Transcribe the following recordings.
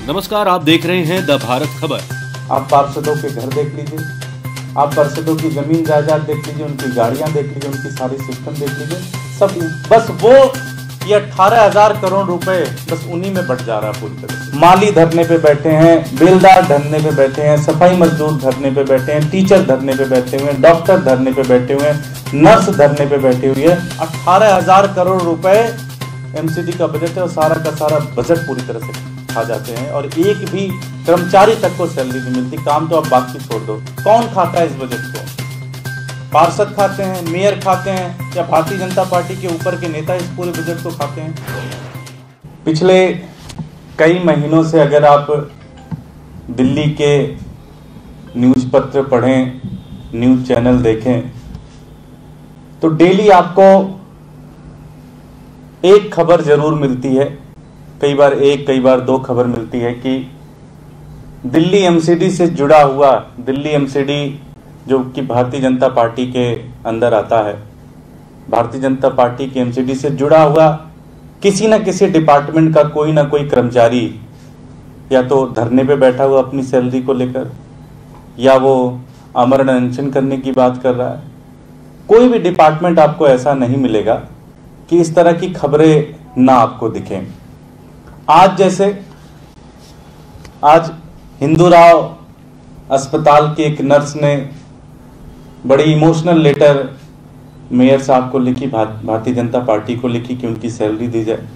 नमस्कार, आप देख रहे हैं द भारत खबर। आप पार्षदों के घर देख लीजिए, आप पार्षदों की जमीन जायदाद देख लीजिए, उनकी गाड़ियां देख लीजिए, उनकी सारी सिस्टम देख लीजिए, सब बस वो ये 18,000 करोड़ रुपए बस उन्हीं में बट जा रहा है पूरी तरह से। माली धरने पे बैठे हैं, बेलदार धरने पे बैठे हैं, सफाई मजदूर धरने पे बैठे हैं, टीचर धरने पे बैठे हुए हैं, डॉक्टर धरने पे बैठे हुए हैं, नर्स धरने पे बैठी हुई है। 18,000 करोड़ रुपए एमसीडी का बजट है और सारा का सारा बजट पूरी तरह से खा जाते हैं और एक भी कर्मचारी तक को सैलरी नहीं मिलती। काम तो आप बाकी छोड़ दो, कौन खाता है इस बजट को? पार्षद खाते हैं, मेयर खाते हैं, या भारतीय जनता पार्टी के ऊपर के नेता इस पूरे बजट को खाते हैं? पिछले कई महीनों से अगर आप दिल्ली के न्यूज पत्र पढ़ें, न्यूज चैनल देखें, तो डेली आपको एक खबर जरूर मिलती है, कई बार एक, कई बार दो खबर मिलती है कि दिल्ली एमसीडी से जुड़ा हुआ, दिल्ली एमसीडी जो कि भारतीय जनता पार्टी के अंदर आता है, भारतीय जनता पार्टी की एमसीडी से जुड़ा हुआ किसी न किसी डिपार्टमेंट का कोई ना कोई कर्मचारी या तो धरने पे बैठा हुआ अपनी सैलरी को लेकर, या वो आमरण अनशन करने की बात कर रहा है। कोई भी डिपार्टमेंट आपको ऐसा नहीं मिलेगा कि इस तरह की खबरें ना आपको दिखें। आज हिंदूराव अस्पताल की एक नर्स ने बड़ी इमोशनल लेटर मेयर साहब को लिखी, भारतीय जनता पार्टी को लिखी कि उनकी सैलरी दी जाए।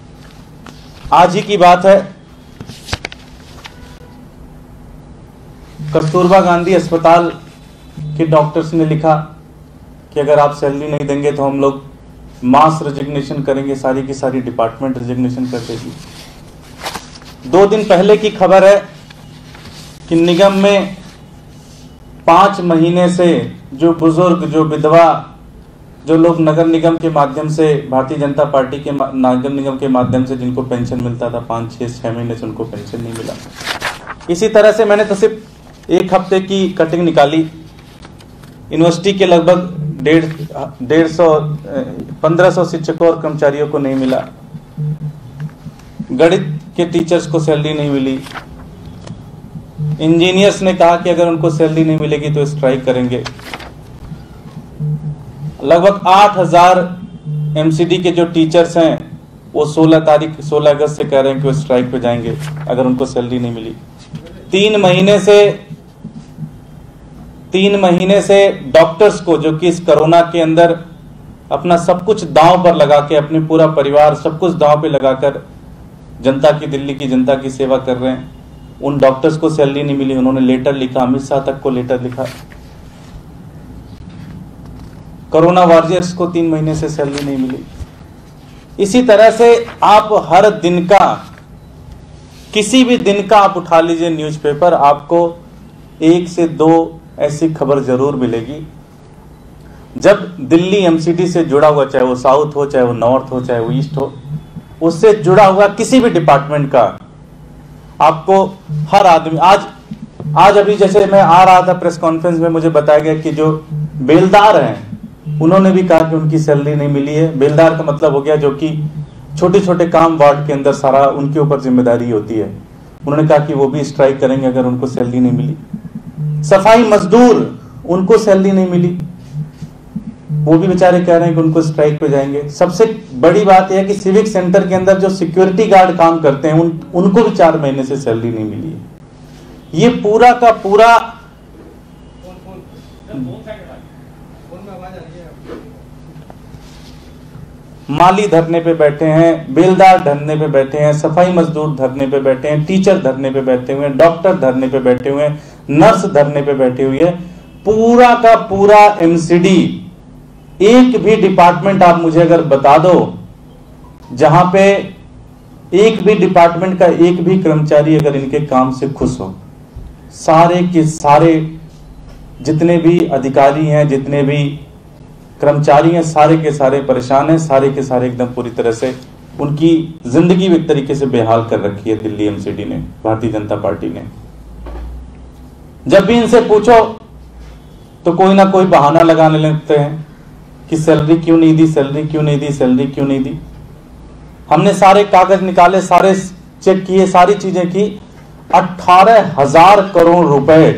आज ही की बात है, कस्तूरबा गांधी अस्पताल के डॉक्टर्स ने लिखा कि अगर आप सैलरी नहीं देंगे तो हम लोग मास रेजिग्नेशन करेंगे, सारी की सारी डिपार्टमेंट रेजिग्नेशन कर देगी। 2 दिन पहले की खबर है कि निगम में 5 महीने से जो बुजुर्ग, जो विधवा, जो लोग नगर निगम के माध्यम से, भारतीय जनता पार्टी के नगर निगम के माध्यम से जिनको पेंशन मिलता था, 5-6 महीने से उनको पेंशन नहीं मिला। इसी तरह से मैंने तो सिर्फ 1 हफ्ते की कटिंग निकाली। यूनिवर्सिटी के लगभग 1500 शिक्षकों और कर्मचारियों को नहीं मिला। गणित के टीचर्स को सैलरी नहीं मिली। इंजीनियर्स ने कहा कि अगर उनको सैलरी नहीं मिलेगी तो स्ट्राइक करेंगे। लगभग 8,000 एमसीडी के जो टीचर्स हैं वो 16 अगस्त से कह रहे हैं कि वो स्ट्राइक पे जाएंगे अगर उनको सैलरी नहीं मिली। 3 महीने से डॉक्टर्स को, जो कि इस कोरोना के अंदर अपना सब कुछ दांव पर लगा के, अपने पूरा परिवार सब कुछ दांव पे लगाकर जनता की, दिल्ली की जनता की सेवा कर रहे हैं, उन डॉक्टर्स को सैलरी नहीं मिली। उन्होंने लेटर लिखा, अमित शाह तक को लेटर लिखा। कोरोना वॉरियर्स को 3 महीने से सैलरी नहीं मिली। इसी तरह से आप हर दिन का, किसी भी दिन का आप उठा लीजिए न्यूज़पेपर, आपको 1 से 2 ऐसी खबर जरूर मिलेगी जब दिल्ली एमसीडी से जुड़ा हुआ, चाहे वो साउथ हो, चाहे वो नॉर्थ हो, चाहे वो ईस्ट हो, उससे जुड़ा हुआ किसी भी डिपार्टमेंट का आपको हर आदमी, आज अभी जैसे मैं आ रहा था प्रेस कॉन्फ्रेंस में, मुझे बताया गया कि जो बेलदार हैं उन्होंने भी कहा कि उनकी सैलरी नहीं मिली है। बेलदार का मतलब हो गया जो कि छोटे छोटे काम वार्ड के अंदर सारा उनके ऊपर जिम्मेदारी होती है। उन्होंने कहा कि वो भी स्ट्राइक करेंगे अगर उनको सैलरी नहीं मिली। सफाई मजदूर, उनको सैलरी नहीं मिली, वो भी बेचारे कह रहे हैं कि उनको स्ट्राइक पे जाएंगे। सबसे बड़ी बात यह है कि सिविक सेंटर के अंदर जो सिक्योरिटी गार्ड काम करते हैं उनको भी 4 महीने से सैलरी नहीं मिली है। ये पूरा का पूरा माली धरने पे बैठे हैं, बेलदार धरने पे बैठे हैं, सफाई मजदूर धरने पे बैठे हैं, टीचर धरने पे बैठे हुए हैं, डॉक्टर धरने पे बैठे हुए हैं, नर्स धरने पे बैठी हुई है। पूरा का पूरा एमसीडी, एक भी डिपार्टमेंट आप मुझे अगर बता दो जहां पे एक भी डिपार्टमेंट का एक भी कर्मचारी अगर इनके काम से खुश हो। सारे के सारे जितने भी अधिकारी हैं, जितने भी कर्मचारी हैं, सारे के सारे परेशान हैं, सारे के सारे एकदम पूरी तरह से उनकी जिंदगी एक तरीके से बेहाल कर रखी है दिल्ली एमसीडी ने, भारतीय जनता पार्टी ने। जब भी इनसे पूछो तो कोई ना कोई बहाना लगाने लगते हैं कि सैलरी क्यों नहीं दी, सैलरी क्यों नहीं दी, सैलरी क्यों नहीं दी। हमने सारे कागज निकाले, सारे चेक किए, सारी चीजें की, 18,000 करोड़ रुपए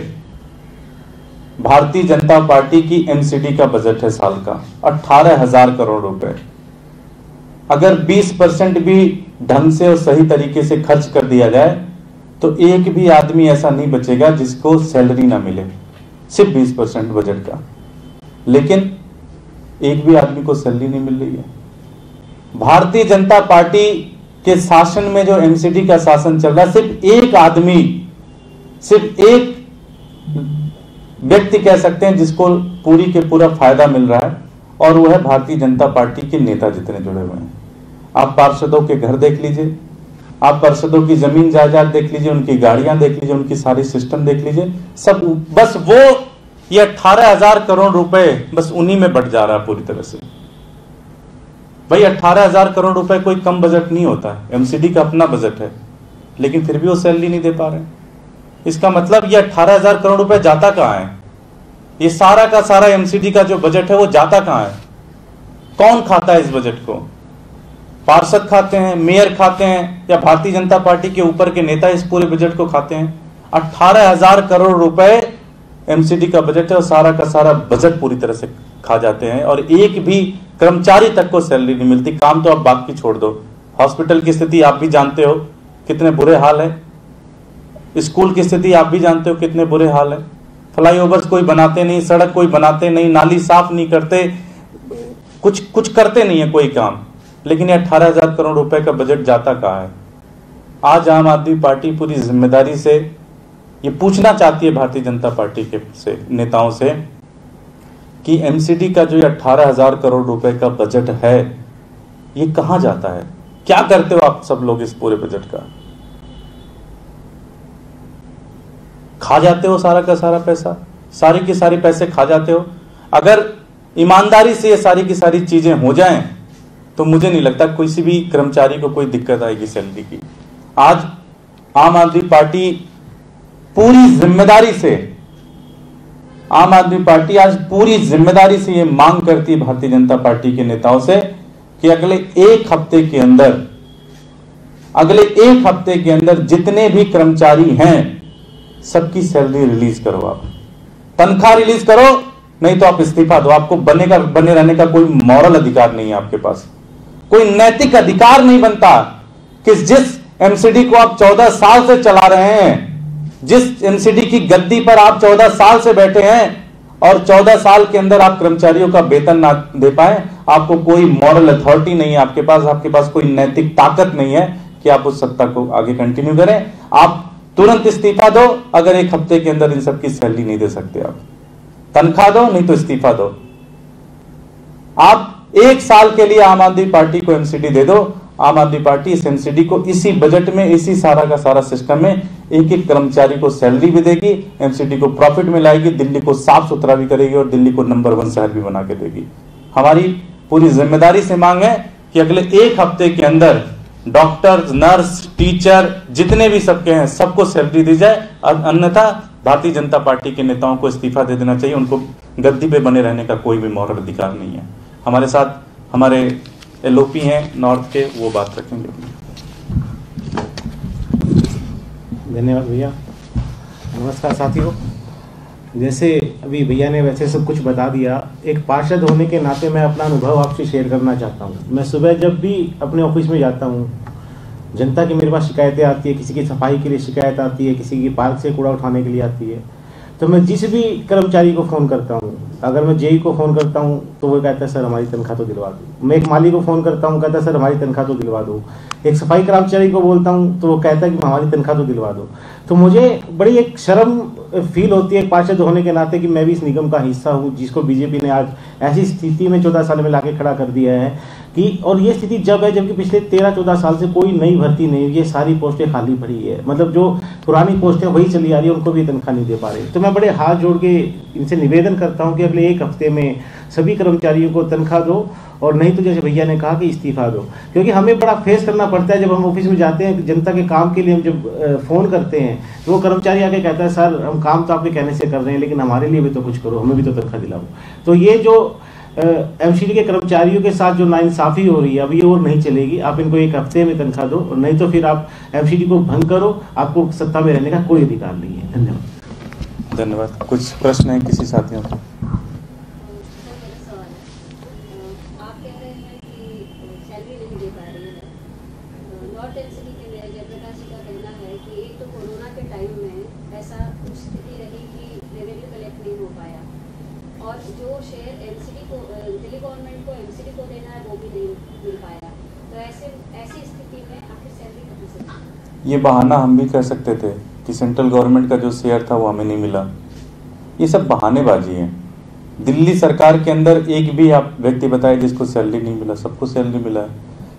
भारतीय जनता पार्टी की एमसीडी का बजट है साल का। 18,000 करोड़ रुपए। अगर 20% भी ढंग से और सही तरीके से खर्च कर दिया जाए तो एक भी आदमी ऐसा नहीं बचेगा जिसको सैलरी ना मिले, सिर्फ 20% बजट का। लेकिन एक भी आदमी को सैलरी नहीं मिल रही है। भारतीय जनता पार्टी के शासन में जो एमसीडी का शासन चल रहा है, सिर्फ एक आदमी, सिर्फ एक व्यक्ति कह सकते हैं जिसको पूरी के पूरा फायदा मिल रहा है, और वो है भारतीय जनता पार्टी के नेता जितने जुड़े हुए हैं। आप पार्षदों के घर देख लीजिए, आप पार्षदों की जमीन जायदाद देख लीजिए, उनकी गाड़ियां देख लीजिए, उनकी सारी सिस्टम देख लीजिए, सब बस वो ये 18,000 करोड़ रुपए बस उन्हीं में बट जा रहा है पूरी तरह से। भाई 18,000 करोड़ रुपए कोई कम बजट नहीं होता है, एमसीडी का अपना बजट है, लेकिन फिर भी वो सैलरी नहीं दे पा रहे। इसका मतलब ये 18,000 करोड़ रुपए जाता कहां है? ये सारा का सारा एमसीडी का जो बजट है वो जाता कहां है? कौन खाता है इस बजट को? पार्षद खाते हैं, मेयर खाते हैं, या भारतीय जनता पार्टी के ऊपर के नेता इस पूरे बजट को खाते हैं? 18,000 करोड़ रुपए एमसीडी का बजट है और सारा का सारा बजट पूरी तरह से खा जाते हैं, और एक भी कर्मचारी तक को सैलरी नहीं मिलती। काम तो आप बात की छोड़ दो, हॉस्पिटल की स्थिति आप भी जानते हो कितने बुरे हाल है, स्कूल की स्थिति आप भी जानते हो कितने बुरे हाल है। फ्लाईओवर्स कोई बनाते नहीं, सड़क कोई बनाते नहीं, नाली साफ नहीं करते, कुछ करते नहीं है कोई काम। लेकिन ये 18,000 करोड़ रुपए का बजट जाता कहां है? आज आम आदमी पार्टी पूरी जिम्मेदारी से ये पूछना चाहती है भारतीय जनता पार्टी के नेताओं से कि एमसीडी का जो 18,000 करोड़ रुपए का बजट है ये कहां जाता है? क्या करते हो आप सब लोग इस पूरे बजट का? खा जाते हो सारा का सारा पैसा, सारी की सारी पैसे खा जाते हो। अगर ईमानदारी से ये सारी की सारी चीजें हो जाएं तो मुझे नहीं लगता किसी भी कर्मचारी को कोई दिक्कत आएगी सैलरी की। आज आम आदमी पार्टी पूरी जिम्मेदारी से, आम आदमी पार्टी आज पूरी जिम्मेदारी से ये मांग करती है भारतीय जनता पार्टी के नेताओं से कि अगले एक हफ्ते के अंदर जितने भी कर्मचारी हैं सबकी सैलरी रिलीज करो, आप तनख्वाह रिलीज करो, नहीं तो आप इस्तीफा दो। आपको बने रहने का कोई मॉरल अधिकार नहीं है आपके पास, कोई नैतिक अधिकार नहीं बनता कि जिस एमसीडी को आप 14 साल से चला रहे हैं, जिस एमसीडी की गद्दी पर आप 14 साल से बैठे हैं और 14 साल के अंदर आप कर्मचारियों का वेतन ना दे पाए, आपको कोई मॉरल अथॉरिटी नहीं है आपके पास कोई नैतिक ताकत नहीं है कि आप उस सत्ता को आगे कंटिन्यू करें। आप तुरंत इस्तीफा दो अगर एक हफ्ते के अंदर इन सबकी सैलरी नहीं दे सकते। आप तनख्वाह दो, नहीं तो इस्तीफा दो। आप एक साल के लिए आम आदमी पार्टी को एमसीडी दे दो। आम आदमी पार्टी इस एमसीडी को इसी बजट में, इसी सारा का सारा सिस्टम में एक एक कर्मचारी को सैलरी भी देगी, एमसीडी को प्रॉफिट में लाएगी, दिल्ली को साफ सुथरा भी करेगी और दिल्ली को नंबर 1 शहर भी बना के देगी। हमारी पूरी जिम्मेदारी से मांग है कि अगले एक हफ्ते के अंदर डॉक्टर, नर्स, टीचर जितने भी सबके हैं सबको सैलरी दी जाए, अन्यथा भारतीय जनता पार्टी के नेताओं को इस्तीफा दे देना चाहिए। उनको गद्दी पे बने रहने का कोई भी मॉरल अधिकार नहीं है। हमारे साथ हमारे एलओपी हैं नॉर्थ के, वो बात रखेंगे। धन्यवाद भैया। नमस्कार साथियों, जैसे अभी भैया ने वैसे सब कुछ बता दिया, एक पार्षद होने के नाते मैं अपना अनुभव आपसे शेयर करना चाहता हूँ। मैं सुबह जब भी अपने ऑफिस में जाता हूँ, जनता की मेरे पास शिकायतें आती है, किसी की सफाई के लिए शिकायत आती है, किसी की पार्क से कूड़ा उठाने के लिए आती है, तो मैं जिस भी कर्मचारी को फ़ोन करता हूँ, अगर मैं जेई को फ़ोन करता हूँ तो वो कहता है सर हमारी तनख्वाह तो दिलवा दो। मैं एक माली को फ़ोन करता हूँ, कहता है सर हमारी तनख्वाह तो दिलवा दो। एक सफाई कर्मचारी को बोलता हूँ तो वो कहता है कि हमारी तनख्वाह तो दिलवा दो। तो मुझे बड़ी एक शर्म फील होती है पार्षद होने के नाते कि मैं भी इस निगम का हिस्सा हूँ जिसको बीजेपी ने आज ऐसी स्थिति में 14 साल में लाके खड़ा कर दिया है कि, और ये स्थिति जब है जबकि पिछले 13-14 साल से कोई नई भर्ती नहीं हुई है, सारी पोस्टें खाली पड़ी है। मतलब जो पुरानी पोस्टें वही चली आ रही है, उनको भी तनख्वाह नहीं दे पा रहे। तो मैं बड़े हाथ जोड़ के इनसे निवेदन करता हूँ कि अगले एक हफ्ते में सभी कर्मचारियों को तनख्वाह दो, और नहीं तो जैसे भैया ने कहा कि इस्तीफा दो। क्योंकि हमें बड़ा फेस करना पड़ता है जब हम ऑफिस में जाते हैं, जनता के काम के लिए हम जब फ़ोन करते हैं तो वो कर्मचारी आके कहता है सर हम काम तो आपके कहने से कर रहे हैं लेकिन हमारे लिए भी तो कुछ करो, हमें भी तो तनख्वाह दिलाओ। तो ये जो एमसीडी के कर्मचारियों के साथ जो नाइंसाफी हो रही है अब ये और नहीं चलेगी। आप इनको 1 हफ्ते में तनख्वाह दो, और नहीं तो फिर आप एमसीडी को भंग करो, आपको सत्ता में रहने का कोई अधिकार नहीं है। धन्यवाद। धन्यवाद। कुछ प्रश्न है किसी साथियों को? और जो शेयर एमसीडी को दिल्ली गवर्नमेंट को एमसीडी को देना है वो भी नहीं मिल पाया, तो ऐसी स्थिति में आखिर सैलरी कहाँ से मिलेगी? ये बहाना हम भी कह सकते थे कि सेंट्रल गवर्नमेंट का जो शेयर था वो हमें नहीं मिला। ये सब बहानेबाजी है। दिल्ली सरकार के अंदर एक भी आप व्यक्ति बताए जिसको सैलरी नहीं मिला? सबको सैलरी मिला है।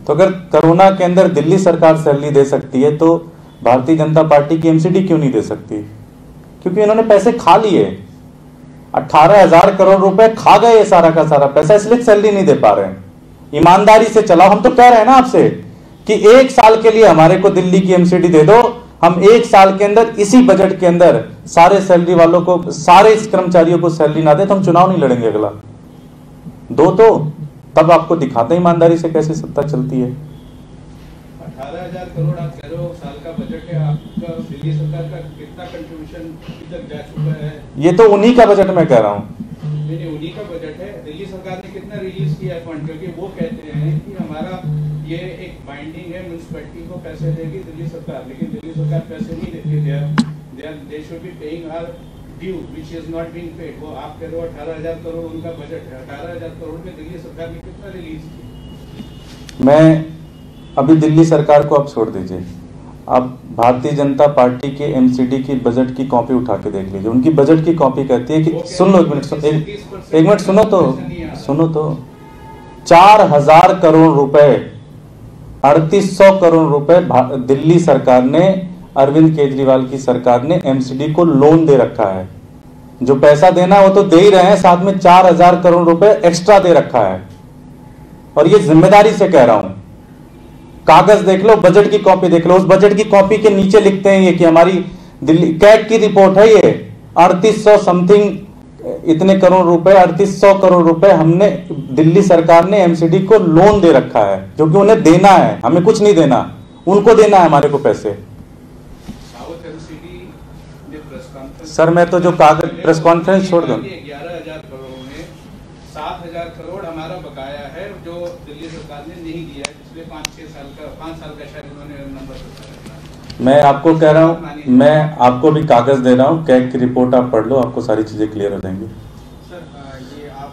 तो अगर कोरोना के अंदर दिल्ली सरकार सैलरी दे सकती है तो भारतीय जनता पार्टी की एमसीडी क्यों नहीं दे सकती? क्योंकि इन्होंने पैसे खा लिए। 18,000 करोड़ रुपए खा गए, सारा का सारा पैसा, इसलिए सैलरी नहीं दे पा रहे हैं। ईमानदारी से चलाओ। हम तो कह रहे हैं ना आपसे कि 1 साल के लिए हमारे को दिल्ली की एमसीडी दे दो। हम 1 साल के अंदर इसी बजट के अंदर सारे सैलरी वालों को, सारे कर्मचारियों को सैलरी ना दे तो हम चुनाव नहीं लड़ेंगे अगला। दो तो तब आपको दिखाते हैं ईमानदारी से कैसे सत्ता चलती है। 18,000 करोड़ आप कह रहे हो साल का बजट है आपका, दिल्ली सरकार का कितना कंट्रीब्यूशन अभी तक जा चुका है? ये तो उन्हीं का बजट मैं कह रहा हूँ। नहीं, उन्हीं का बजट है। दिल्ली सरकार ने कितना रिलीज किया है फंड? क्योंकि वो कहते हैं कि हमारा ये एक बाइंडिंग है, म्युनिसिपैलिटी को पैसे देगी दिल्ली सरकार, लेकिन दिल्ली सरकार पैसे नहीं देती। They should be paying our due which is not being paid. वो आप कह रहे हो 18,000 करोड़ उनका बजट है। 18,000 करोड़ में दिल्ली सरकार ने कितना रिलीज किया? मैं अभी दिल्ली सरकार को आप छोड़ दीजिए, आप भारतीय जनता पार्टी के एमसीडी की बजट की कॉपी उठा के देख लीजिए। उनकी बजट की कॉपी कहती है कि सुन लो, एक मिनट सुनो तो 4,000 करोड़ रुपए, 3,800 करोड़ रुपए दिल्ली सरकार ने, अरविंद केजरीवाल की सरकार ने एमसीडी को लोन दे रखा है। जो पैसा देना वो तो दे ही रहे हैं, साथ में 4,000 करोड़ रुपए एक्स्ट्रा दे रखा है। और ये जिम्मेदारी से कह रहा हूं। कागज देख लो, बजट की कॉपी देख लो। उस बजट की कॉपी के नीचे लिखते हैं ये कि हमारी दिल्ली कैट की रिपोर्ट है, ये 3,800 समथिंग इतने करोड़ रुपए, 3,800 करोड़ रुपए हमने, दिल्ली सरकार ने एमसीडी को लोन दे रखा है, जो कि उन्हें देना है, हमें कुछ नहीं देना, उनको देना है हमारे को पैसे। सर मैं तो जो कागज प्रेस कॉन्फ्रेंस छोड़ दूं, 11,000 करोड़ में 7,000 करोड़ हमारा बकाया है जो दिल्ली सरकार ने नहीं दिया है पिछले 5 साल का शायद उन्होंने नंबर बताया। मैं आपको कह रहा हूं, मैं आपको भी कागज दे रहा हूं, कैग की रिपोर्ट आप पढ़ लो, आपको सारी चीजें क्लियर हो जाएंगी। सर ये आप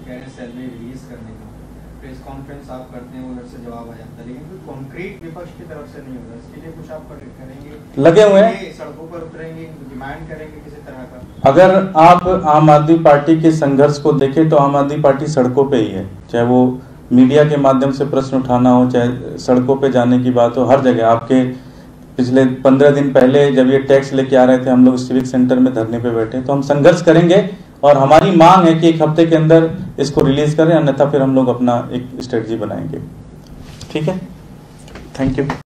कह रहे हैं सैलरी रिलीज करने का, प्रेस कॉन्फ्रेंस आप करते हैं, उधर से जवाब आ जाता है, लेकिन कोई कॉन्क्रीट विपक्ष की तरफ से नहीं होता। इसके लिए कुछ आप करेंगे? लगे हुए हैं, सड़कों पर उतरेंगे, डिमांड करेंगे किसी तरह का? अगर आप आम आदमी पार्टी के संघर्ष को देखें तो आम आदमी पार्टी सड़कों पे ही है, चाहे वो मीडिया के माध्यम से प्रश्न उठाना हो, चाहे सड़कों पे जाने की बात हो, हर जगह। आपके पिछले 15 दिन पहले जब ये टैक्स लेके आ रहे थे, हम लोग सिविक सेंटर में धरने पे बैठे, तो हम संघर्ष करेंगे और हमारी मांग है कि 1 हफ्ते के अंदर इसको रिलीज करें, अन्यथा फिर हम लोग अपना एक स्ट्रेटजी बनाएंगे। ठीक है, थैंक यू।